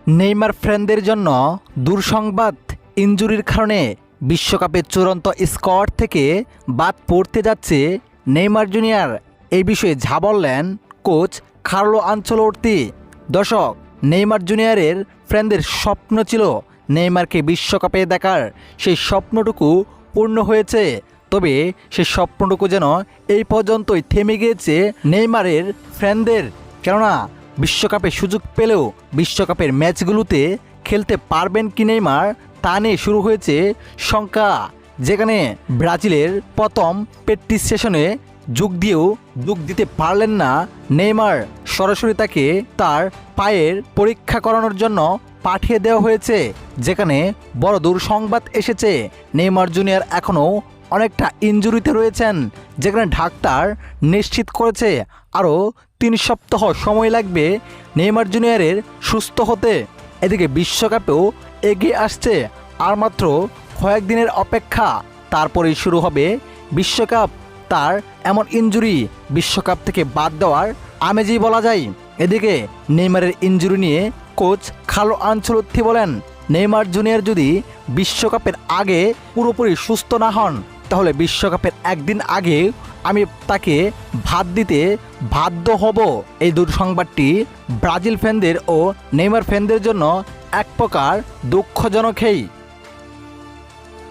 Neymar ফ্যানদের জন্য দুঃসংবাদ, ইনজুরির কারণে বিশ্বকাপের চূড়ান্ত স্কোয়াড থেকে বাদ পড়তে যাচ্ছে নেইমার জুনিয়র। এই বিষয়ে যা বললেন কোচ কার্লো আনচেলোত্তি। দর্শক, নেইমার জুনিয়রের ফ্যানদের স্বপ্ন ছিল নেইমারকে বিশ্বকাপে দেখার। সেই স্বপ্নটুকু পূর্ণ হয়েছে, তবে সেই স্বপ্নটুকু যেন এই পর্যন্তই থেমে গিয়েছে নেইমারের ফ্যানদের। কেননা বিশ্বকাপে সুযোগ পেলেও বিশ্বকাপের ম্যাচগুলোতে খেলতে পারবেন কি নেইমার তা নিয়ে শুরু হয়েছে শঙ্কা। যেখানে ব্রাজিলের প্রথম প্র্যাকটিস সেশনে যোগ দিতে পারলেন না নেইমার। সরাসরি তাকে তার পায়ের পরীক্ষা করানোর জন্য পাঠিয়ে দেওয়া হয়েছে, যেখানে বড় দুঃসংবাদ এসেছে। নেইমার জুনিয়র এখনও অনেকটা ইনজুরিতে রয়েছেন, যেখানে ডাক্তার নিশ্চিত করেছে আরও 3 সপ্তাহ সময় লাগবে নেইমার জুনিয়রের সুস্থ হতে। এদিকে বিশ্বকাপেও এগিয়ে আসছে আর মাত্র কয়েকদিনের অপেক্ষা, তারপরেই শুরু হবে বিশ্বকাপ। তার এমন ইনজুরি বিশ্বকাপ থেকে বাদ দেওয়ার আমেজই বলা যায়। এদিকে নেইমারের ইনজুরি নিয়ে কোচ কার্লো আনচেলোত্তি বলেন, নেইমার জুনিয়র যদি বিশ্বকাপের আগে পুরোপুরি সুস্থ না হন, তাহলে বিশ্বকাপের একদিন আগে আমি তাকে ভাত দিতে বাধ্য হব। এই দুঃসংবাদটি ব্রাজিল ফ্যানদের ও নেইমার ফ্যানদের জন্য এক প্রকার দুঃখজনকই।